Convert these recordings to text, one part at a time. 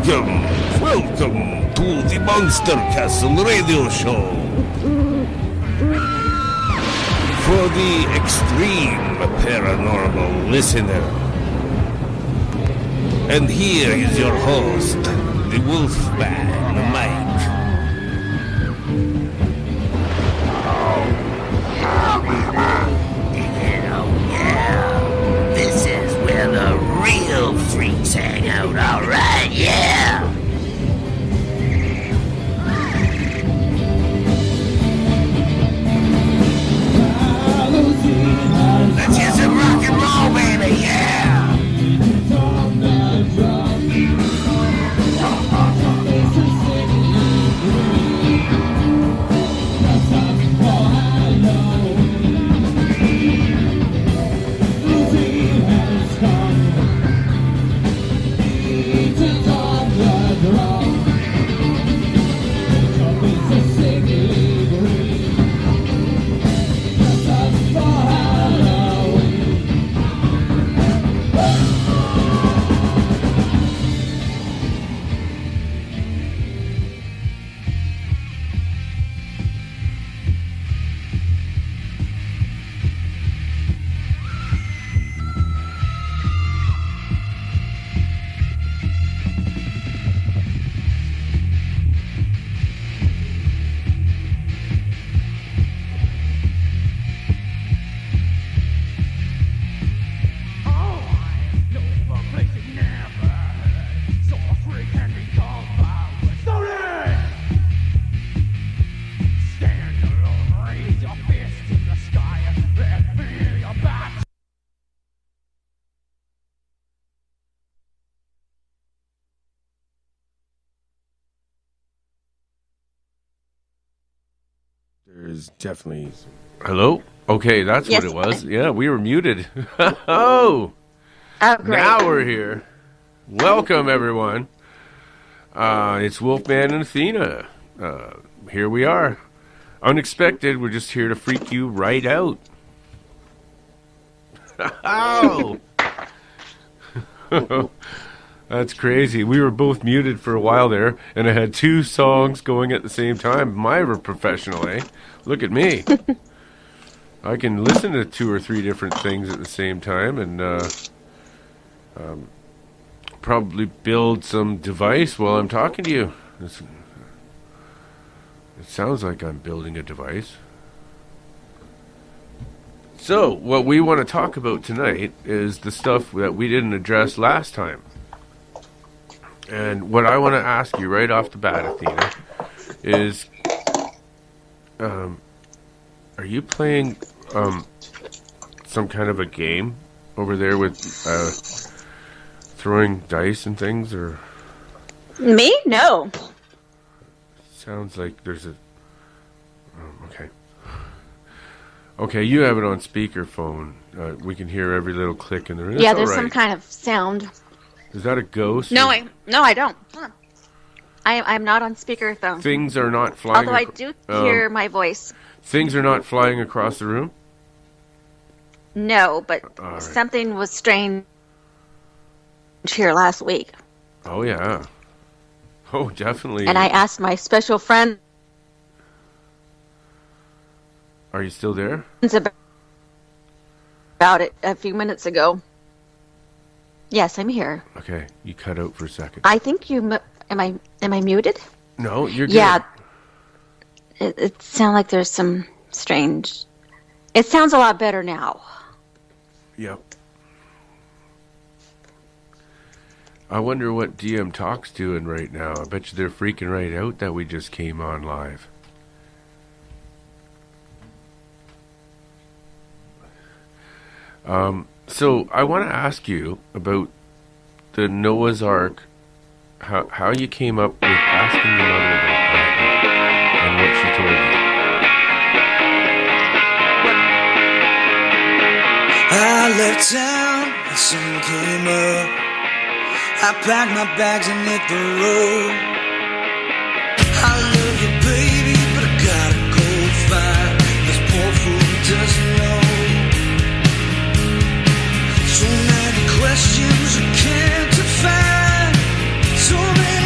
Welcome to the Monster Castle Radio Show. For the extreme paranormal listener. And here is your host, the Wolfman, Mike. This is where the real freaks hang out, alright? Yeah! Let's hear some rock and roll, baby, yeah! There's definitely... Hello? Okay, that's Yes. what it was. Yeah, we were muted. Oh! Oh, great. Now we're here. Welcome, everyone. It's Wolfman and Athena. Here we are. Unexpected. We're just here to freak you right out. Oh! That's crazy. We were both muted for a while there, and I had two songs going at the same time. My professional, eh? Look at me. I can listen to two or three different things at the same time, and probably build some device while I'm talking to you. It sounds like I'm building a device. So, what we want to talk about tonight is the stuff that we didn't address last time. And what I want to ask you right off the bat, Athena, is, are you playing some kind of a game over there with throwing dice and things, or? Me? No. Sounds like there's a... okay. Okay, you have it on speakerphone. We can hear every little click in the room. Yeah, there's some kind of sound. Is that a ghost? No, I don't. Huh. I'm not on speakerphone. Things are not flying... Although I do hear my voice. Things are not flying across the room? No, but All right. something was strange here last week. Oh, yeah. Oh, definitely. And I asked my special friends Are you still there? about it a few minutes ago. Yes, I'm here. Okay, you cut out for a second. I think you... Am I muted? No, you're good. Yeah. It sounds like there's some strange... It sounds a lot better now. Yep. I wonder what DM Talk's doing right now. I bet you they're freaking right out that we just came on live. So I want to ask you about the Noah's Ark, how you came up with asking your mother about that and what she told you. I left town and sun came up. I packed my bags and hit the road. I love you, baby, but I got a cold fire. This poor fool doesn't know. So many questions I can't define. So many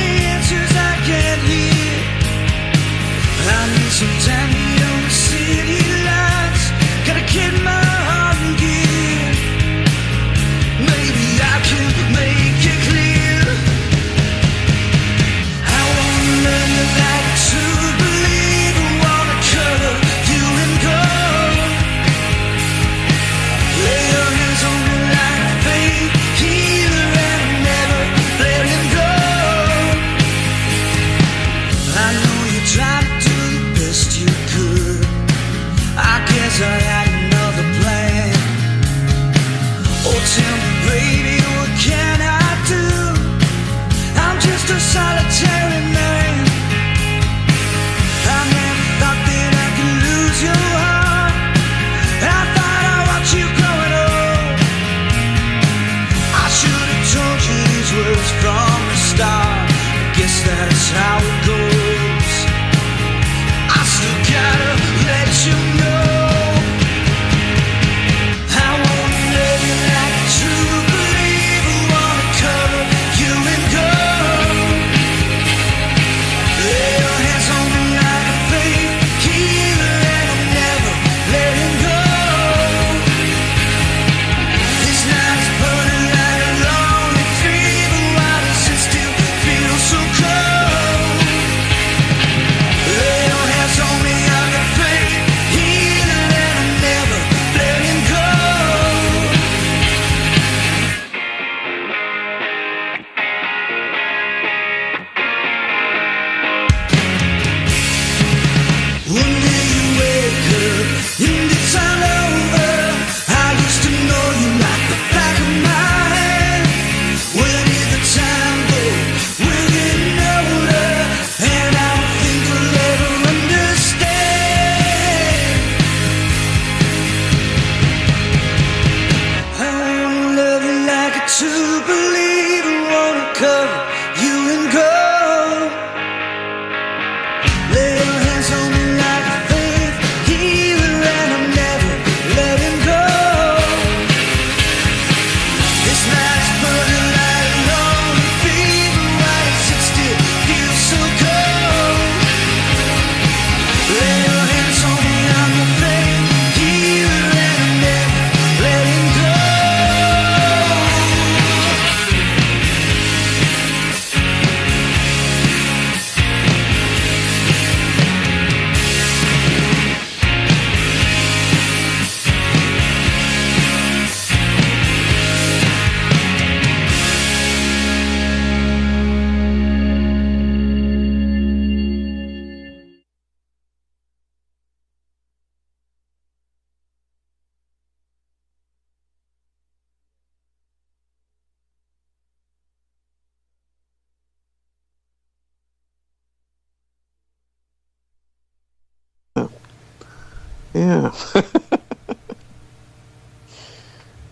Yeah.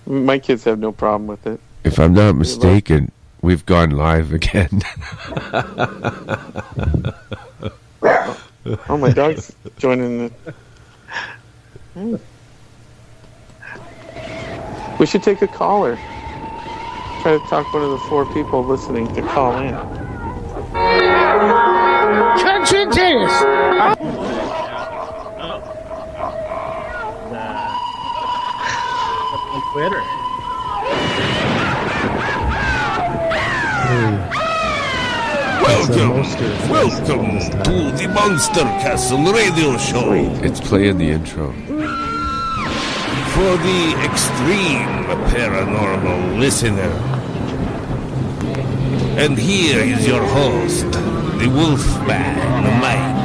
My kids have no problem with it. If I'm not mistaken, we've gone live again. Oh, my dog's joining the... We should take a caller. Try to talk one of the 4 people listening to call in. On Twitter. Welcome to the Monster Castle Radio Show. It's playing the intro. For the extreme paranormal listener. And here is your host, the Wolfman, Mike.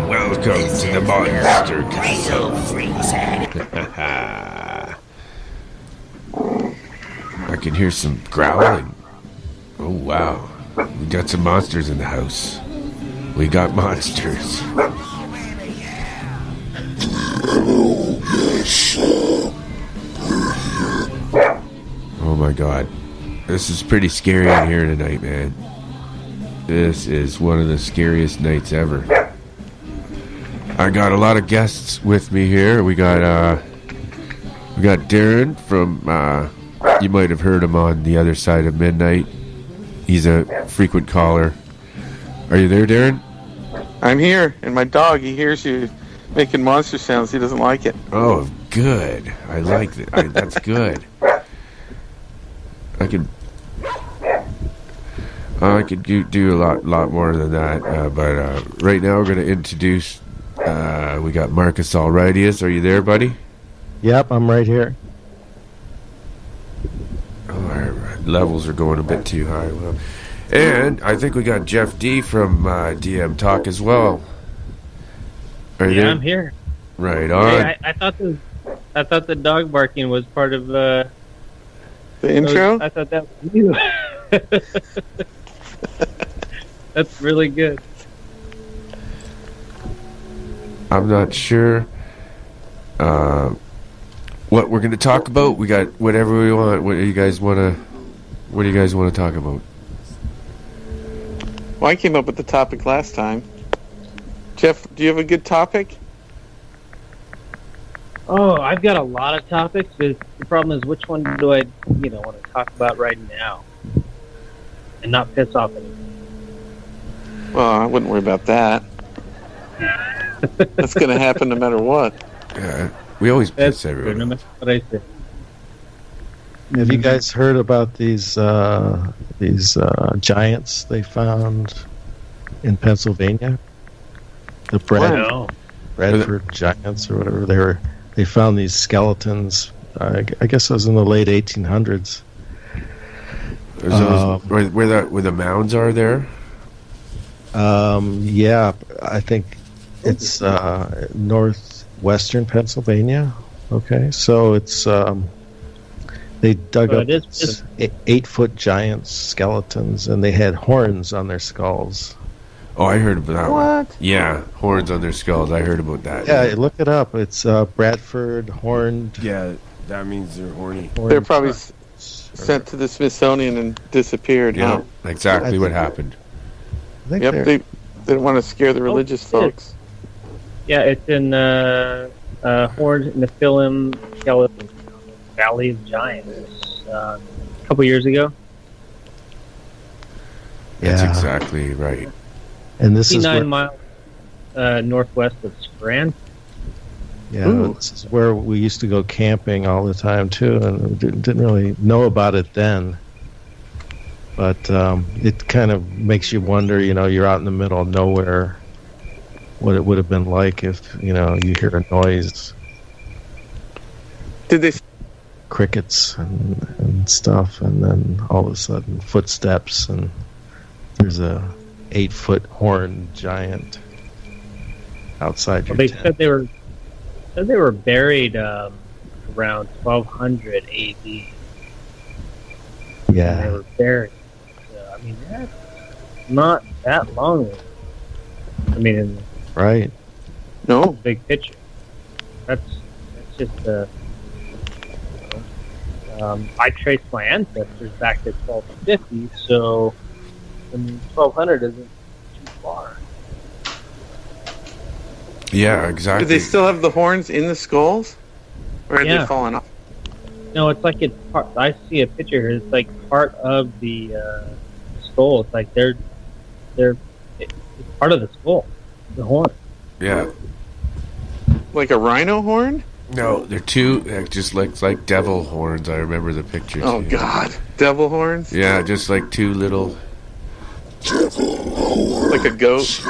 Welcome to the Monster Castle. I can hear some growling. Oh, wow. We got some monsters in the house. We got monsters. Oh my god. This is pretty scary in here tonight, man. This is one of the scariest nights ever. I got a lot of guests with me here. We got Darren from you might have heard him on The Other Side of Midnight. He's a frequent caller. Are you there, Darren? I'm here, and my dog, he hears you making monster sounds. He doesn't like it. Oh, good. I like it. That's good. I could do a lot more than that. But right now we're going to introduce. We got Marcus Alrightius. Are you there, buddy? Yep, I'm right here. Oh, our levels are going a bit too high. Well, and I think we got Jeff D from DM Talk as well. Are you there? I'm here. Right on. Hey, I thought the dog barking was part of the intro. I thought that was you. That's really good. I'm not sure what we're going to talk about. We got whatever we want. What do you guys want to talk about? Well, I came up with the topic last time. Jeff, do you have a good topic? Oh, I've got a lot of topics, but the problem is which one do I, want to talk about right now and not piss off anyone? Well, I wouldn't worry about that. That's going to happen no matter what. Yeah, we always piss everyone. No matter what I say. Have you guys heard about these giants they found in Pennsylvania? The Bradford Giants or whatever. They found these skeletons. I guess it was in the late 1800s. Where the mounds are there? Yeah, I think it's northwestern Pennsylvania. Okay, so it's they dug up 8-foot giant skeletons, and they had horns on their skulls. Oh, I heard about that What? one. Yeah, horns on their skulls. I heard about that. Yeah, look it up. It's Bradford horned. Yeah, that means they're horny. They're probably sent to the Smithsonian and disappeared. Yeah, Huh? exactly what happened. Yep, they didn't want to scare the religious folks. Yeah, it's in Horned Nephilim Skeleton, Valley of Giants, a couple years ago. That's Yeah. exactly right. And this is 59 miles northwest of Scranton. this is where we used to go camping all the time too, and we didn't really know about it then. But it kind of makes you wonder, you're out in the middle of nowhere, what it would have been like if, you hear a noise, Did they? crickets and stuff, and then all of a sudden footsteps, and there's a 8-foot horned giant outside your They tent. said they were buried around 1200 AD. They Yeah, were buried. I mean, that's not that long. I mean, in Right. the No. big picture, that's just I traced my ancestors back to 1250, so 1200 isn't too far. Yeah, Do exactly. they still have the horns in the skulls? Or have Yeah. they fallen off? No, it's like it's part. I see a picture here. It's like part of the skull. It's like it's part of the skull, the horn. Yeah. Like a rhino horn? No, they're two. It just looks like devil horns. I remember the picture. Oh, too. God. Devil horns? Yeah, just like two little. Like a goat?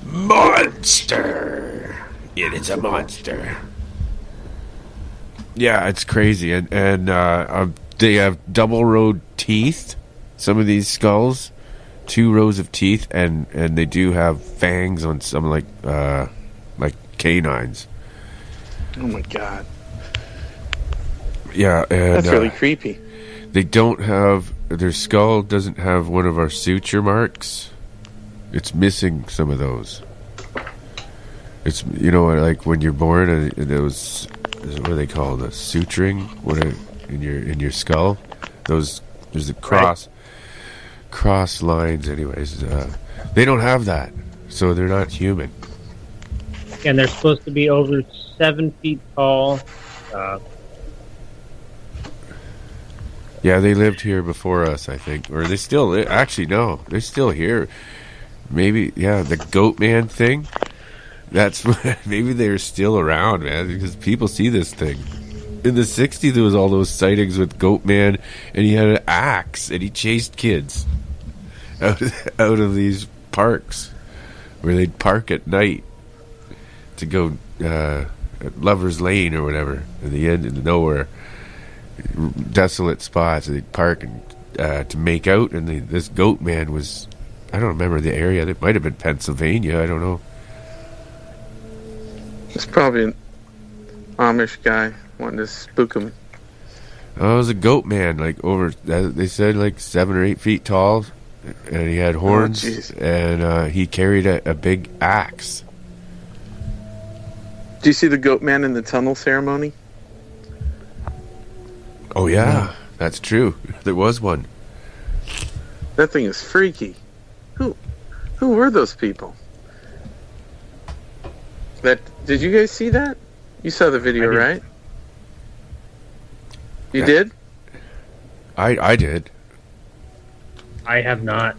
Monster. It is a monster. Yeah, it's crazy, and they have double rowed teeth. Some of these skulls, 2 rows of teeth, and they do have fangs on some, like canines. Oh, my God. Yeah, and That's really creepy. they don't have their skull doesn't have one of our suture marks. It's missing some of those. It's like when you're born and those what do they call the suturing? In your skull? There's a cross lines. Anyways, they don't have that, so they're not human. And they're supposed to be over 7 feet tall. Yeah, they lived here before us, I think, or they still actually no, they're still here. Maybe the Goat Man thing. That's maybe they're still around, man, because people see this thing. In the 60s, there was all those sightings with Goat Man, and he had an axe, and he chased kids out of these parks where they'd park at night to go at Lover's Lane or whatever, in the end of nowhere, desolate spots. They'd park and to make out, and this Goat Man was, I don't remember the area. It might have been Pennsylvania. I don't know. It's probably an Amish guy wanting to spook him. Oh, it was a Goat Man, like they said, like 7 or 8 feet tall, and he had horns, and he carried a big axe. Do you see the Goat Man in the tunnel ceremony? Oh yeah, that's true. There was one. That thing is freaky. Who were those people? Did you guys see that? You saw the video, right? You did? I did. I have not.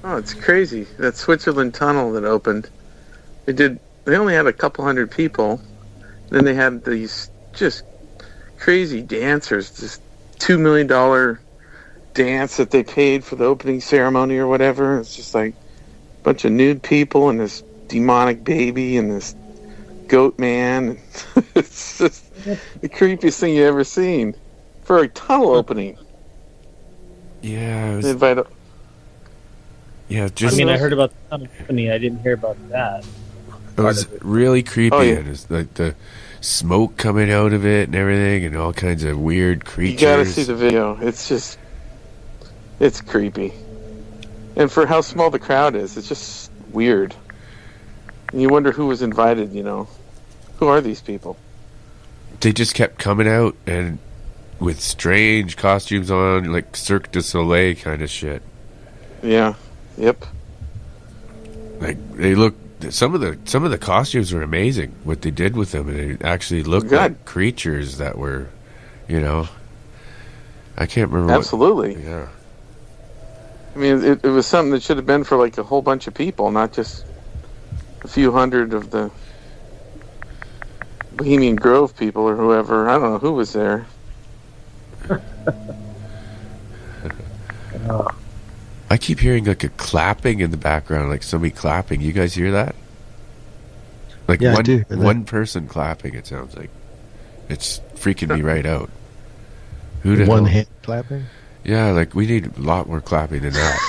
Oh, it's crazy. That Switzerland tunnel that opened. They only had a couple hundred people. Then they had these just crazy dancers, this $2 million dance that they paid for the opening ceremony or whatever. It's just like a bunch of nude people and this demonic baby and this Goat Man. It's just the creepiest thing you ever seen for a tunnel opening. Yeah, They invite. just. I heard about the company. I didn't hear about that. It was really creepy. Oh, yeah. And it's like the smoke coming out of it and everything, and all kinds of weird creatures. You gotta see the video. It's creepy. And for how small the crowd is, it's just weird. And you wonder who was invited, Who are these people? They just kept coming out and with strange costumes on, like Cirque du Soleil kind of shit. Yeah. Yep. Like they look. Some of the costumes were amazing. What they did with them, and they actually looked like creatures that were, I can't remember. Absolutely. Yeah. I mean, it was something that should have been for like a whole bunch of people, not just a few hundred of the Bohemian Grove people or whoever. I don't know who was there. I keep hearing like a clapping in the background, like somebody clapping. You guys hear that? Like Yeah, I do hear that. one person clapping. It sounds like it's freaking me right out. Who the One hell? hand clapping? Yeah, like we need a lot more clapping than that.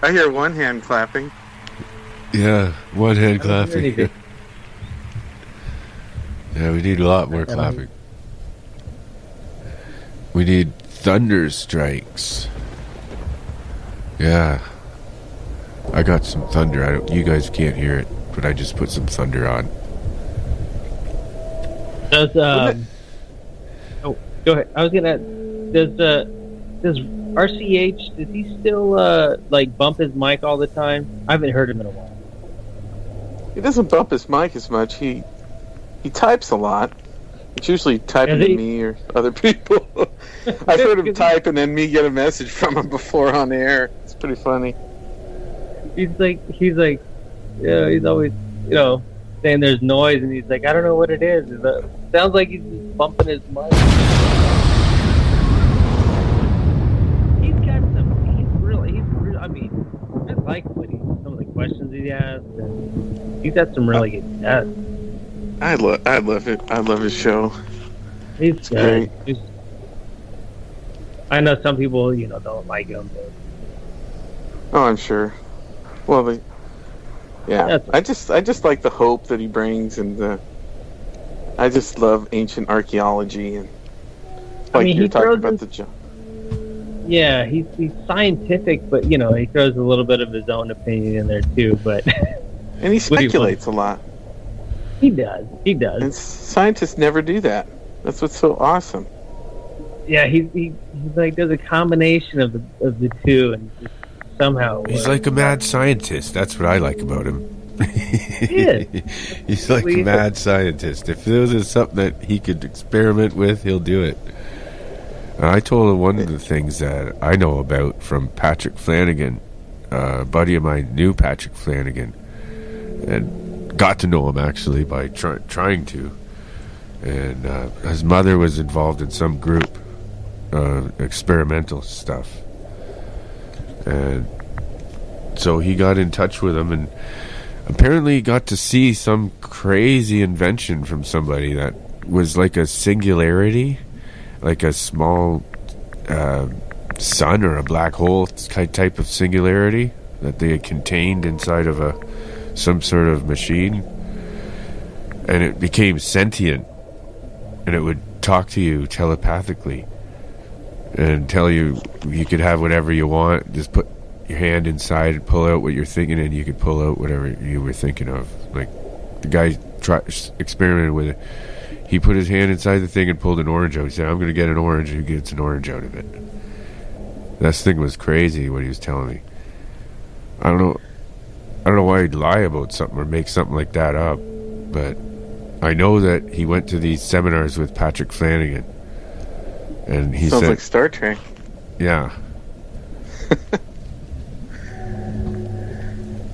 I hear one hand clapping. Yeah, one hand I don't hear clapping. anything. Yeah, we need a lot more clapping. We need thunder strikes. Yeah. I got some thunder. You guys can't hear it, but I just put some thunder on. Does oh, go ahead. I was gonna. Does RCH? Does he still like bump his mic all the time? I haven't heard him in a while. He doesn't bump his mic as much. He types a lot. It's usually typing to me or other people. I've heard him type and then me get a message from him before on the air. It's pretty funny. He's like, yeah, he's always, saying there's noise, and he's like, I don't know what it is. Sounds like he's just bumping his mic. He's got some. He's really. I mean, I like some of the questions he asks, and he's got some really good guests. I love it. I love his show. He's great. I know some people, don't like him. But... Oh, I'm sure. Well, yeah. I just like the hope that he brings, and I just love ancient archaeology, and you're talking about the job. Yeah, he's scientific, but he throws a little bit of his own opinion in there too. But and he speculates a lot. He does. And scientists never do that. That's what's so awesome. Yeah, he like does a combination of the two, and just somehow he's like a mad scientist. That's what I like about him. Yeah, he's like a mad scientist. If there was something that he could experiment with, he'll do it. And I told him one of the things that I know about from Patrick Flanagan. A buddy of mine knew Patrick Flanagan, and got to know him actually by trying to. And his mother was involved in some group, experimental stuff. And so he got in touch with him, and apparently he got to see some crazy invention from somebody that was like a singularity, like a small sun or a black hole type of singularity that they had contained inside of some sort of machine, and it became sentient, and it would talk to you telepathically and tell you could have whatever you want. Just put your hand inside and pull out what you're thinking, and you could pull out whatever you were thinking of. Like the guy experimented with it. He put his hand inside the thing and pulled an orange out. He said, I'm going to get an orange. Who gets an orange out of it? That thing was crazy, what he was telling me. I don't know why he'd lie about something or make something like that up, but I know that he went to these seminars with Patrick Flanagan, and he sounds like Star Trek. Yeah.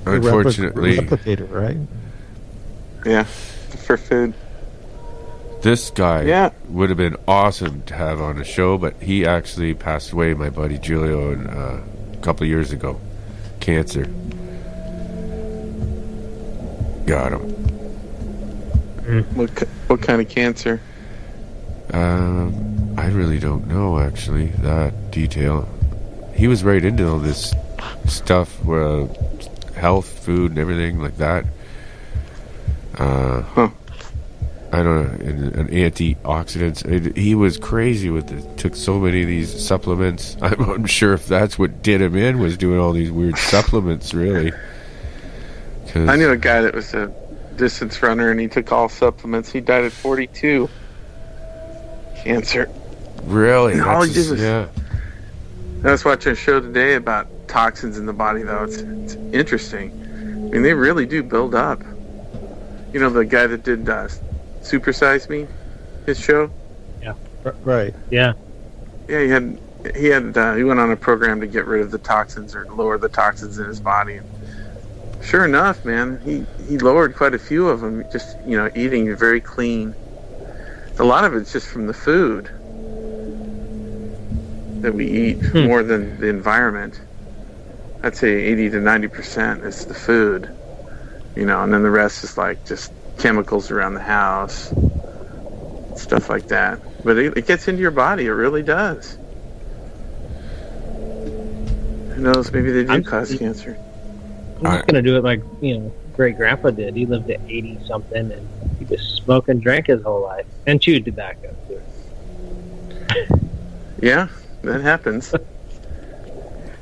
Unfortunately, replicator, right? Yeah, for food. This guy would have been awesome to have on a show, but he actually passed away, my buddy Julio, a couple of years ago. Cancer. Got him. What kind of cancer? I really don't know, actually, that detail. He was right into all this stuff, health, food, and everything like that. I don't know, and antioxidants. He was crazy with it. Took so many of these supplements. I'm unsure if that's what did him in, was doing all these weird supplements, really. I knew a guy that was a distance runner, and he took all supplements. He died at 42. Cancer. Really? All he did was, I was watching a show today about toxins in the body, though. It's interesting. I mean, they really do build up. You know, the guy that did Super Size Me, his show? Yeah. Right. Yeah. Yeah, he went on a program to get rid of the toxins or lower the toxins in his body. And sure enough, man, he lowered quite a few of them, just, eating very clean. A lot of it's just from the food that we eat more than the environment. I'd say 80 to 90% is the food, and then the rest is like just chemicals around the house, stuff like that. But it gets into your body. It really does. Who knows? Maybe they do cause cancer. I'm just going to do it like, great grandpa did. He lived at 80 something, and he just smoked and drank his whole life and chewed tobacco too. Yeah, that happens.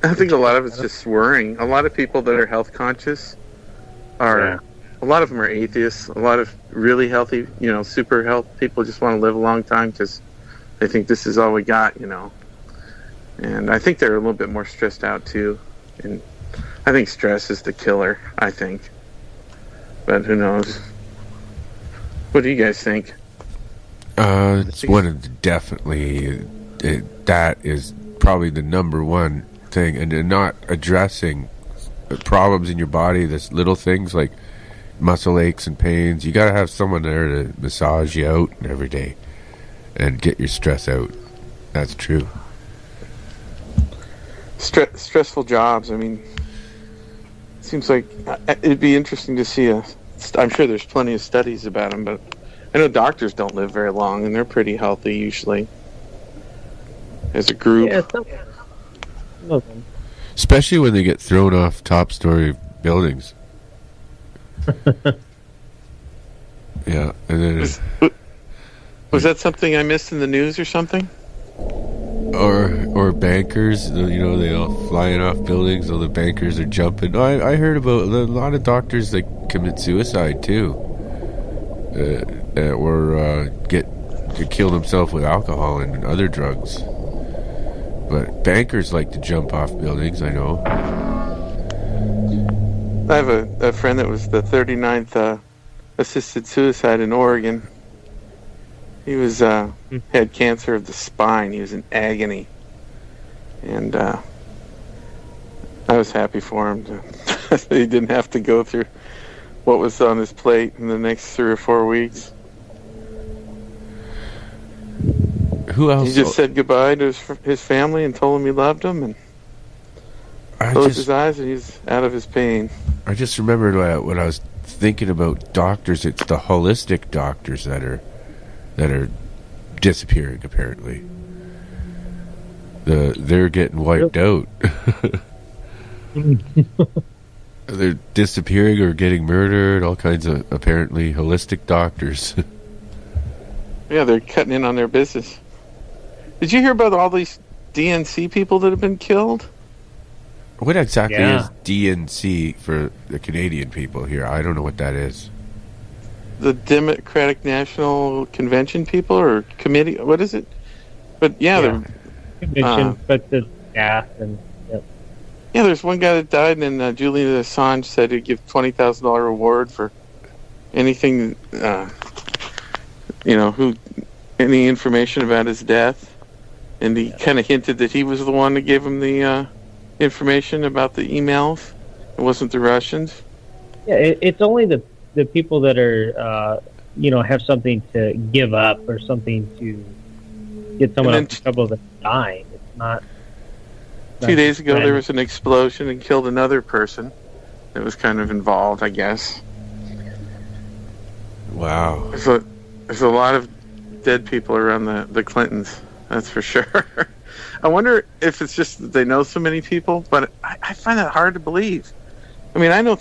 I think a lot of it's just worrying. A lot of people that are health conscious are, a lot of them are atheists. A lot of really healthy, super health people just want to live a long time because they think this is all we got, And I think they're a little bit more stressed out too. And I think stress is the killer, I think. But who knows? What do you guys think? It's one of the, definitely, that is probably the number one thing. And not addressing problems in your body, this little things like muscle aches and pains. You got to have someone there to massage you out every day and get your stress out. That's true. Stressful jobs. I mean, it seems like it'd be interesting to see I'm sure there's plenty of studies about them, but I know doctors don't live very long, and they're pretty healthy usually as a group. Yeah, some of them. Especially when they get thrown off top-story buildings. Yeah, and then was that something I missed in the news or something? Or bankers, they all flying off buildings. All the bankers are jumping. I heard about a lot of doctors that commit suicide too, or get kill themselves with alcohol and other drugs. But bankers like to jump off buildings. I know. I have a friend that was the 39th assisted suicide in Oregon. He was had cancer of the spine. He was in agony, and I was happy for him. He didn't have to go through what was on his plate in the next 3 or 4 weeks. Who else? He just said goodbye to his family and told him he loved them, and closed his eyes, and he's out of his pain. I just remembered when I was thinking about doctors. It's the holistic doctors that are disappearing. Apparently, they're getting wiped out. They're disappearing or getting murdered. All kinds of apparently holistic doctors. Yeah, they're cutting in on their business. Did you hear about all these DNC people that have been killed? What exactly is DNC for the Canadian people here? I don't know what that is. The Democratic National Convention people or committee? What is it? But they're convention, but the staff and. Yeah, there's one guy that died, and Julian Assange said he'd give $20,000 reward for anything, any information about his death. And he kind of hinted that he was the one that gave him the information about the emails. It wasn't the Russians. Yeah, it's only the people that are, have something to give up or something to get someone off the trouble that's dying. It's not. 2 days ago, there was an explosion and killed another person that was kind of involved, I guess. Wow. There's a lot of dead people around the Clintons, that's for sure. I wonder if it's just that they know so many people, but I find that hard to believe. I mean, I know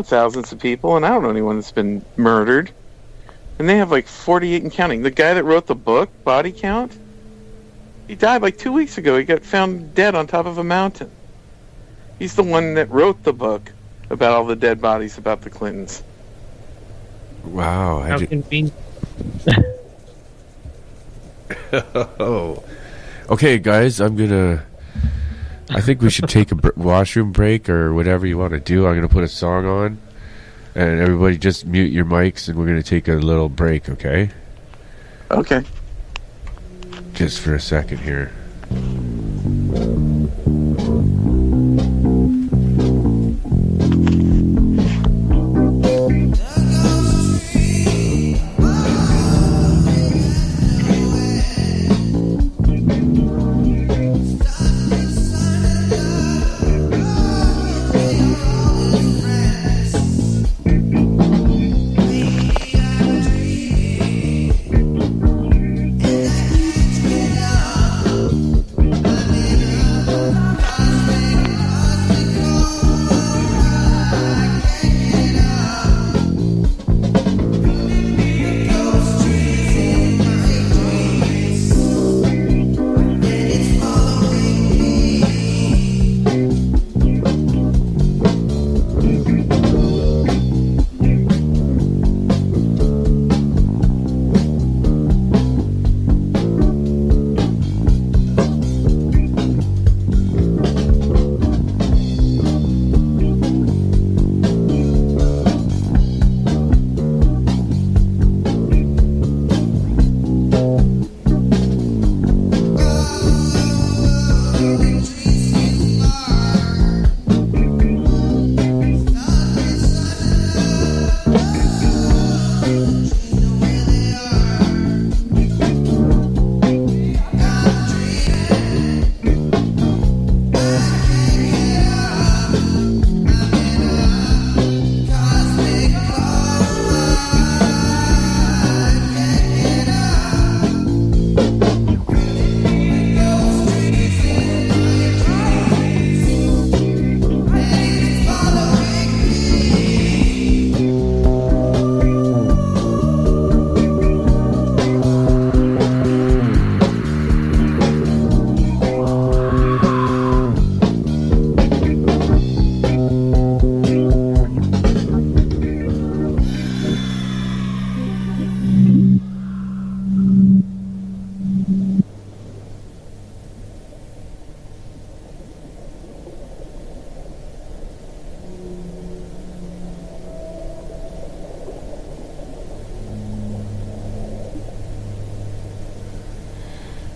thousands of people, and I don't know anyone that's been murdered. And they have like 48 and counting. The guy that wrote the book, Body Count, he died like 2 weeks ago. He got found dead on top of a mountain. He's the one that wrote the book about all the dead bodies about the Clintons. Wow. How convenient. Oh. Okay, guys, I think we should take a washroom break or whatever you want to do. I'm going to put a song on, and everybody just mute your mics, and we're going to take a little break, okay? Okay. Just for a second here.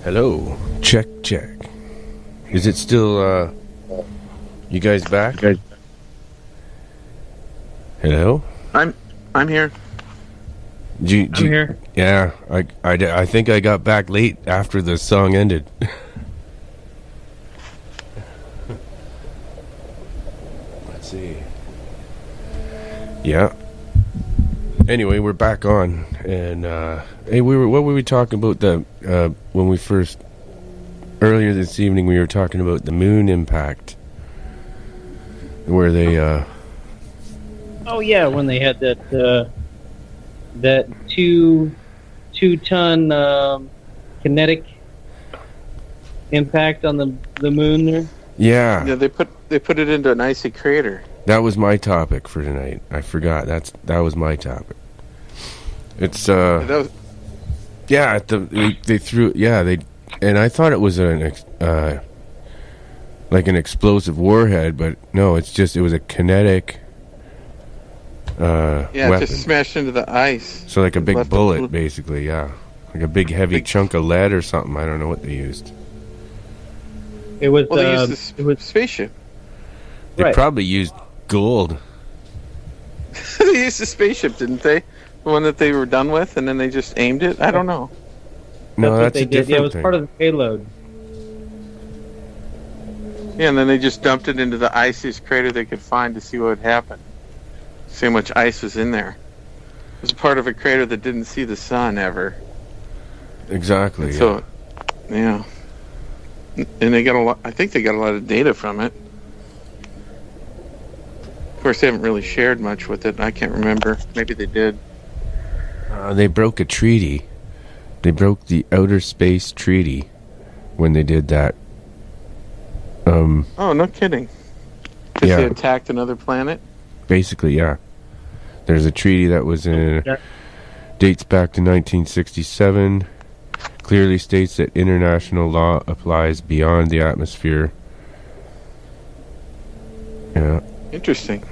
Hello. Check. Is it still, you guys back? Hello? I'm here. I'm here. Yeah, I think I got back late after the song ended. Let's see. Yeah. Anyway, we're back on, and hey, what were we talking about? When we first earlier this evening, we were talking about the moon impact, where they. Oh yeah, when they had that two-ton kinetic impact on the moon there. Yeah. Yeah, they put it into an icy crater. That was my topic for tonight. I forgot. That was my topic. It's yeah. They threw and I thought it was like an explosive warhead, but no, it was a kinetic. Yeah, weapon. it just smashed into the ice. So like a big Left bullet, basically. Yeah, like a big heavy chunk of lead or something. I don't know what they used. It was. Well, they used the spaceship. They Right. probably used gold. They used the spaceship, didn't they? The one that they were done with, and then they just aimed it. I don't know. No, what that's they a did. different Yeah, it was thing. part of the payload. Yeah, and then they just dumped it into the iciest crater they could find to see what would happen. See how much ice was in there. It was part of a crater that didn't see the sun ever. Exactly. And Yeah. so, yeah. And they got a lot. I think they got a lot of data from it. Of course, they haven't really shared much with it. I can't remember. Maybe they did. They broke a treaty. They broke the Outer Space Treaty when they did that. Oh, no kidding. Because Yeah. they attacked another planet. Basically, yeah. There's a treaty that was in dates back to 1967. Clearly states that international law applies beyond the atmosphere. Yeah. Interesting.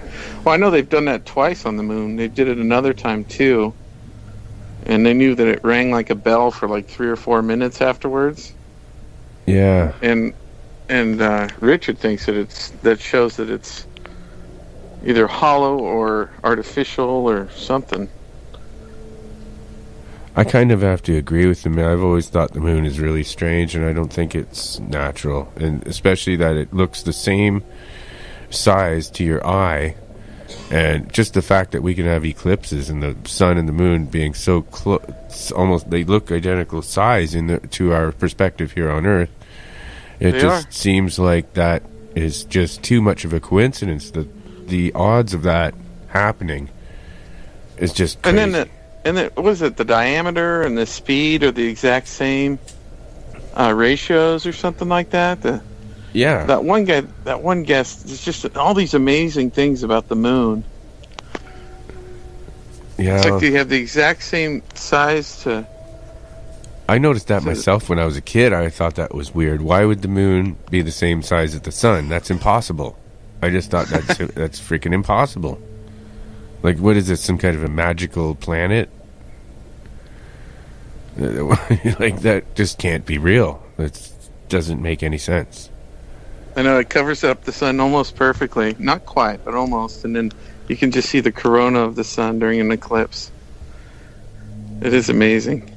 Well, I know they've done that twice on the moon. They did it another time too, and they knew that it rang like a bell for like 3 or 4 minutes afterwards. Yeah. And Richard thinks that shows that it's either hollow or artificial or something. I kind of have to agree with him. I've always thought the moon is really strange, and I don't think it's natural, and especially that it looks the same size to your eye, and just the fact that we can have eclipses and the sun and the moon being so close, almost they look identical size to our perspective here on Earth. It They just are. seems like that is just too much of a coincidence. The odds of that happening is just crazy. And then was it the diameter and the speed are the exact same ratios or something like that? Yeah. That one guest, there's just all these amazing things about the moon. Yeah. It's like they have the exact same size to. I noticed that myself when I was a kid. I thought that was weird. Why would the moon be the same size as the sun? That's impossible. I just thought that's freaking impossible. Like, what is this? Some kind of a magical planet? Like, that just can't be real. It doesn't make any sense. I know it covers up the sun almost perfectly. Not quite, but almost. And then you can just see the corona of the sun during an eclipse. It is amazing.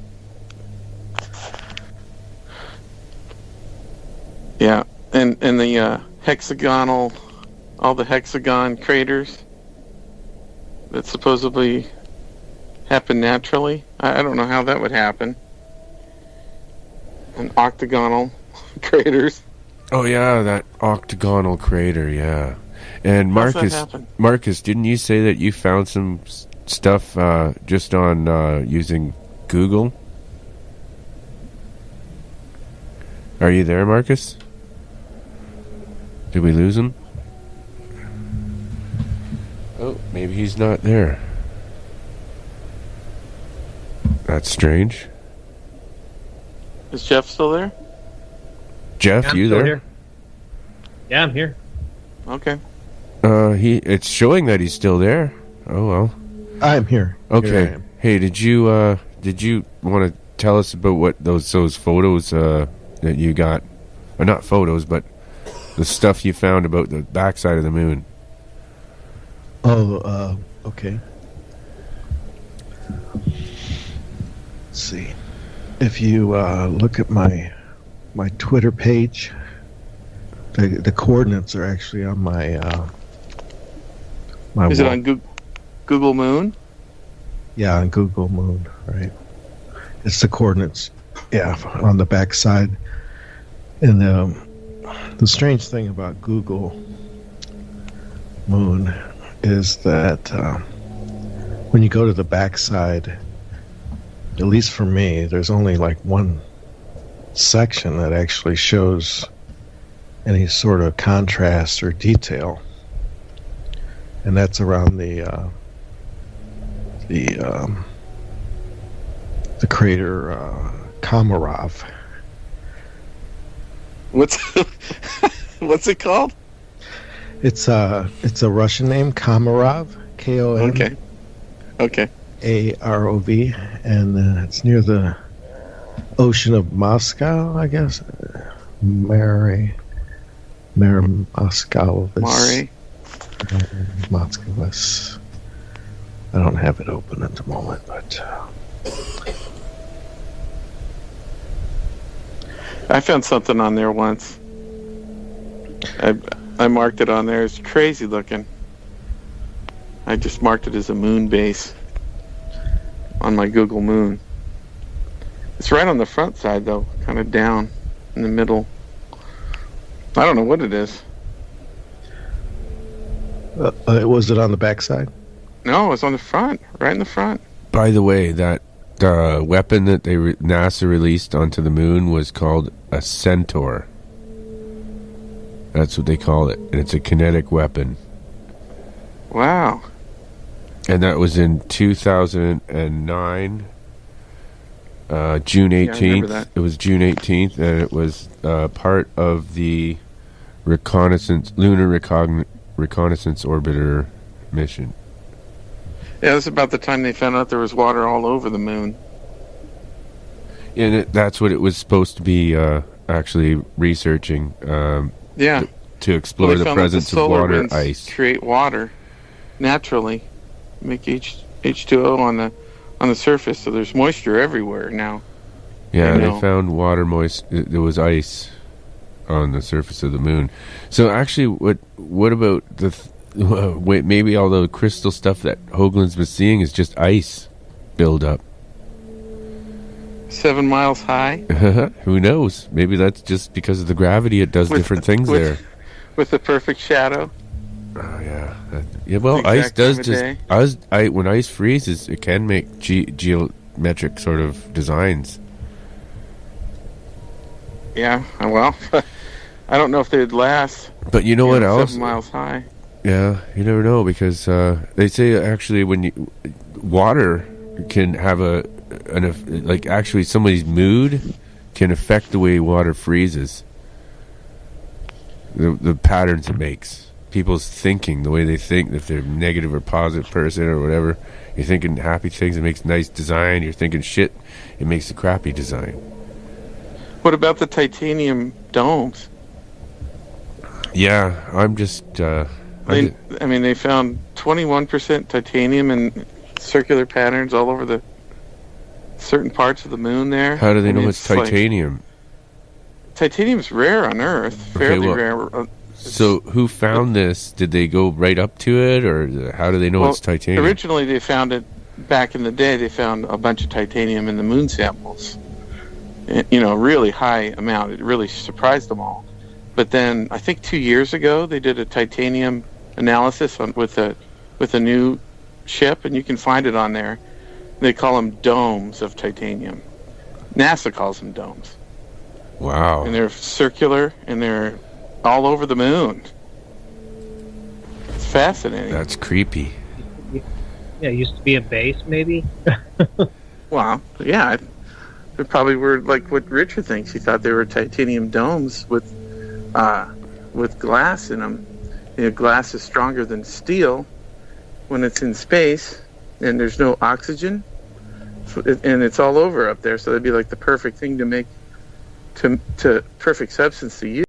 Yeah, and the hexagonal, all the hexagon craters that supposedly happen naturally. I don't know how that would happen. And octagonal craters. Oh yeah, that octagonal crater. Yeah, and How's that Marcus, happen? Marcus, didn't you say that you found some stuff just on using Google? Are you there, Marcus? Did we lose him? Oh, maybe he's not there. That's strange. Is Jeff still there? Jeff, Yeah, I'm you still there? here. Yeah, I'm here. Okay. It's showing that he's still there. Oh well. I'm here. Here I Okay. am. Hey, did you want to tell us about what those photos that you got, or not photos, but the stuff you found about the backside of the moon? Oh, okay. Let's see. If you look at my Twitter page, the coordinates are actually on my Is it on Google Moon? Yeah, on Google Moon, right? It's the coordinates, on the back side. And the strange thing about Google Moon is that when you go to the back side, at least for me, there's only like one section that actually shows any sort of contrast or detail, and that's around the crater Komarov. What's it called? It's a Russian name, Komarov, K-O-M. Okay. A-R-O-V, and it's near the ocean of Moscow, I guess. Mare Moskowitz. Moskowitz. I don't have it open at the moment, but I found something on there once. I marked it on there. It's crazy looking. I just marked it as a moon base on my Google Moon. It's right on the front side, though, kind of down in the middle. I don't know what it is. Was it on the back side? No, it's on the front, right in the front. By the way, that weapon that NASA released onto the moon was called a Centaur. That's what they call it, and it's a kinetic weapon. Wow. And that was in 2009, June 18th. that. It was June 18th, and it was part of the lunar reconnaissance orbiter mission. Yeah, that's about the time they found out there was water all over the moon. And that's what it was supposed to be actually researching. Yeah. To explore the presence of water, winds ice. Create water naturally, make H2O on the surface, so there's moisture everywhere now. Yeah, they found water there was ice on the surface of the moon. So actually, what about maybe all the crystal stuff that Hoagland's been seeing is just ice buildup? 7 miles high. Who knows? Maybe that's just because of the gravity. It does different things there. With the perfect shadow. Oh yeah. Well, ice does just. When ice freezes, it can make geometric sort of designs. Yeah. Well, I don't know if they'd last. But you know what else? 7 miles high. Yeah, you never know, because they say actually water can have actually somebody's mood can affect the way water freezes. The patterns it makes, people's thinking, the way they think, if they're a negative or positive person or whatever. You're thinking happy things, it makes nice design. You're thinking shit, it makes a crappy design. What about the titanium domes? Yeah, I'm just. They found 21% titanium in circular patterns all over the certain parts of the moon there. How do they know it's titanium? Titanium's rare on Earth, fairly rare. So who found this? Did they go right up to it, or how do they know it's titanium? Originally, they found it back in the day. They found a bunch of titanium in the moon samples. A really high amount. It really surprised them all. But then, I think 2 years ago, they did a titanium analysis with a new ship, and you can find it on there. They call them domes of titanium. NASA calls them domes. Wow. And they're circular, and they're all over the moon. It's fascinating. That's creepy. Yeah, it used to be a base, maybe? Well, yeah. They probably were like what Richard thinks. He thought they were titanium domes with glass in them. Glass is stronger than steel when it's in space, and there's no oxygen. and it's all over up there. So that'd be like the perfect thing to make, to perfect substance to use.